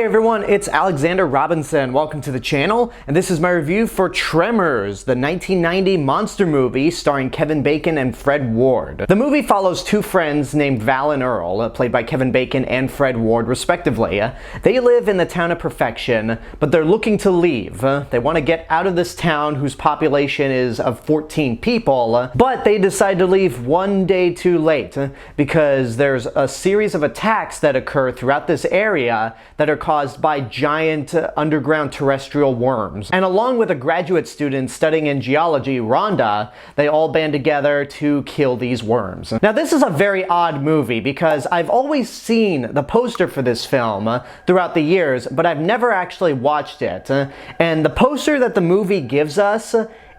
Hey everyone, it's Alexander Robinson. Welcome to the channel, and this is my review for Tremors, the 1990 monster movie starring Kevin Bacon and Fred Ward. The movie follows two friends named Val and Earl, played by Kevin Bacon and Fred Ward respectively. They live in the town of Perfection, but they're looking to leave. They want to get out of this town whose population is of 14 people, but they decide to leave one day too late because there's a series of attacks that occur throughout this area that are caused by giant underground terrestrial worms. And along with a graduate student studying in geology, Rhonda, they all band together to kill these worms. Now this is a very odd movie because I've always seen the poster for this film throughout the years, but I've never actually watched it. And the poster that the movie gives us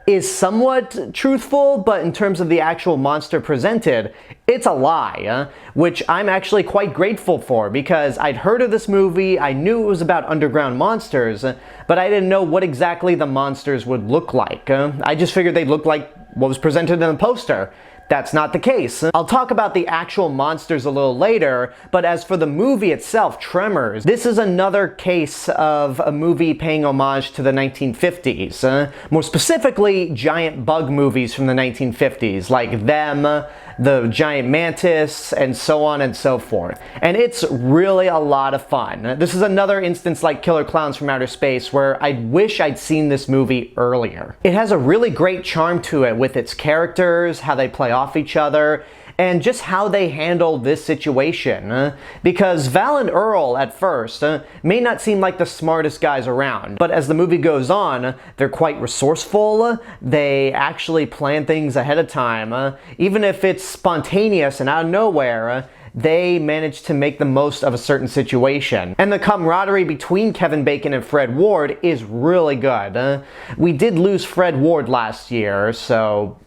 is somewhat truthful, but in terms of the actual monster presented, it's a lie, which I'm actually quite grateful for because I'd heard of this movie, I knew it was about underground monsters, but I didn't know what exactly the monsters would look like. I just figured they'd look like what was presented in the poster. That's not the case. I'll talk about the actual monsters a little later, but as for the movie itself, Tremors, this is another case of a movie paying homage to the 1950s. More specifically, giant bug movies from the 1950s, like Them, The Giant Mantis, and so on and so forth. And it's really a lot of fun. This is another instance like Killer Clowns from Outer Space where I wish I'd seen this movie earlier. It has a really great charm to it with its characters, how they play off each other, and just how they handle this situation. Because Val and Earl, at first, may not seem like the smartest guys around, but as the movie goes on, they're quite resourceful. They actually plan things ahead of time. Even if it's spontaneous and out of nowhere, they manage to make the most of a certain situation. And the camaraderie between Kevin Bacon and Fred Ward is really good. We did lose Fred Ward last year, so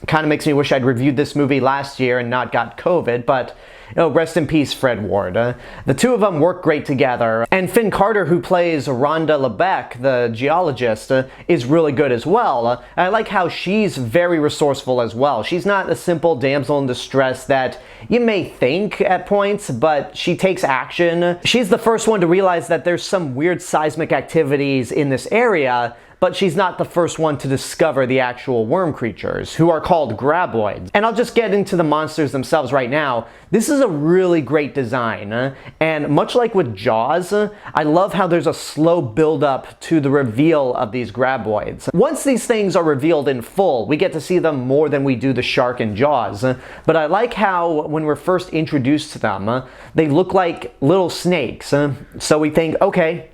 kind of makes me wish I'd reviewed this movie last year and not got COVID, but rest in peace, Fred Ward. The two of them work great together, and Finn Carter, who plays Rhonda LeBeck, the geologist, is really good as well. I like how she's very resourceful as well. She's not a simple damsel in distress that you may think at points, but she takes action. She's the first one to realize that there's some weird seismic activities in this area, but she's not the first one to discover the actual worm creatures, who are called graboids. And I'll just get into the monsters themselves right now. This is a really great design, and much like with Jaws, I love how there's a slow build-up to the reveal of these graboids. Once these things are revealed in full, we get to see them more than we do the shark in Jaws, but I like how when we're first introduced to them, they look like little snakes. So we think, okay,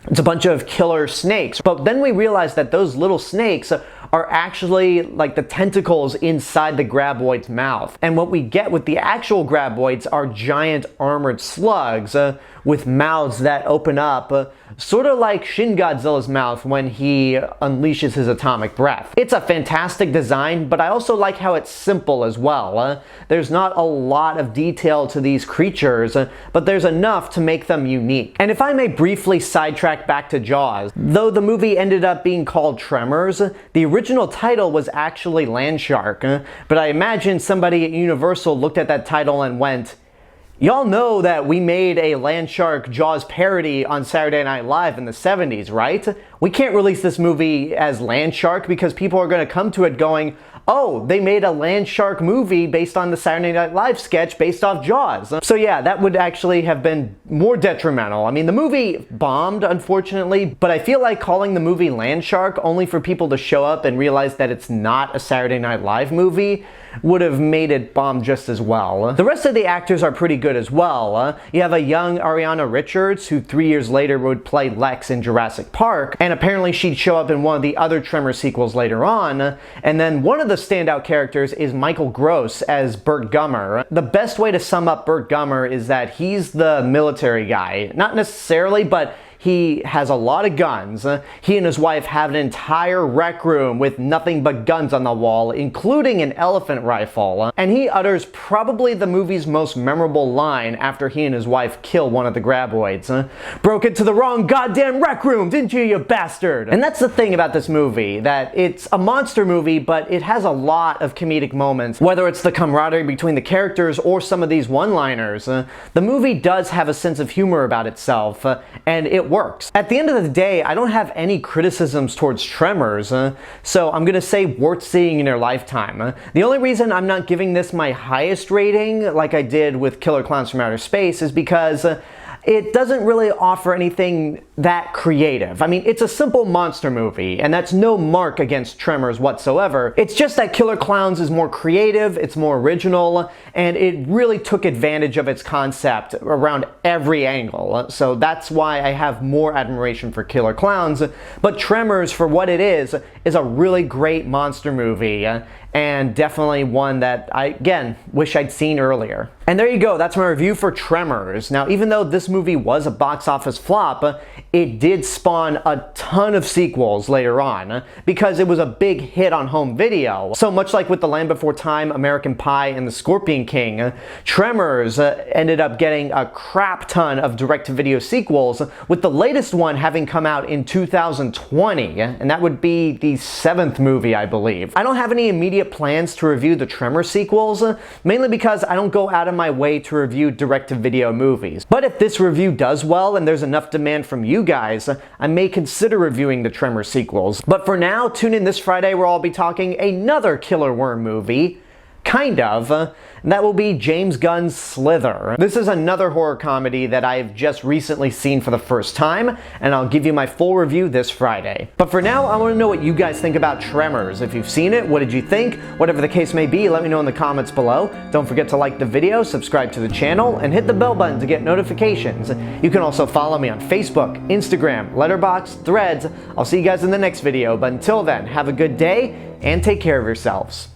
it's a bunch of killer snakes. But then we realize that those little snakes are actually like the tentacles inside the graboid's mouth. And what we get with the actual graboids are giant armored slugs with mouths that open up, sort of like Shin Godzilla's mouth when he unleashes his atomic breath. It's a fantastic design, but I also like how it's simple as well. There's not a lot of detail to these creatures, but there's enough to make them unique. And if I may briefly sidetrack back to Jaws, though the movie ended up being called Tremors, the original title was actually Land Shark, but I imagine somebody at Universal looked at that title and went, "Y'all know that we made a Land Shark Jaws parody on Saturday Night Live in the 70s, right? We can't release this movie as Land Shark because people are going to come to it going, oh, they made a Land Shark movie based on the Saturday Night Live sketch based off Jaws." So yeah, that would actually have been more detrimental. I mean, the movie bombed, unfortunately, but I feel like calling the movie Land Shark only for people to show up and realize that it's not a Saturday Night Live movie would have made it bomb just as well. The rest of the actors are pretty good as well. You have a young Ariana Richards, who 3 years later would play Lex in Jurassic Park, and apparently she'd show up in one of the other Tremor sequels later on. And then one of the standout characters is Michael Gross as Burt Gummer. The best way to sum up Burt Gummer is that he's the military guy. Not necessarily, but he has a lot of guns. He and his wife have an entire rec room with nothing but guns on the wall, including an elephant rifle. And he utters probably the movie's most memorable line after he and his wife kill one of the graboids. Broke into the wrong goddamn rec room, didn't you, you bastard? And that's the thing about this movie, that it's a monster movie, but it has a lot of comedic moments. Whether it's the camaraderie between the characters or some of these one-liners, the movie does have a sense of humor about itself, and it works. At the end of the day, I don't have any criticisms towards Tremors, so I'm gonna say worth seeing in your lifetime. The only reason I'm not giving this my highest rating, like I did with Killer Clowns from Outer Space, is because it doesn't really offer anything that creative. I mean, it's a simple monster movie, and that's no mark against Tremors whatsoever. It's just that Killer Clowns is more creative, it's more original, and it really took advantage of its concept around every angle. So that's why I have more admiration for Killer Clowns. But Tremors, for what it is a really great monster movie, and definitely one that I, again, wish I'd seen earlier. And there you go, that's my review for Tremors. Now, even though this movie was a box office flop, it did spawn a ton of sequels later on, because it was a big hit on home video. So much like with The Land Before Time, American Pie, and The Scorpion King, Tremors ended up getting a crap ton of direct-to-video sequels, with the latest one having come out in 2020, and that would be the 7th movie, I believe. I don't have any immediate plans to review the Tremors sequels, mainly because I don't go out of my way to review direct-to-video movies. But if this review does well and there's enough demand from you guys, I may consider reviewing the Tremors sequels. But for now, tune in this Friday where I'll be talking another killer worm movie. Kind of. And that will be James Gunn's Slither. This is another horror comedy that I've just recently seen for the first time, and I'll give you my full review this Friday. But for now, I want to know what you guys think about Tremors. If you've seen it, what did you think? Whatever the case may be, let me know in the comments below. Don't forget to like the video, subscribe to the channel, and hit the bell button to get notifications. You can also follow me on Facebook, Instagram, Letterboxd, Threads. I'll see you guys in the next video, but until then, have a good day, and take care of yourselves.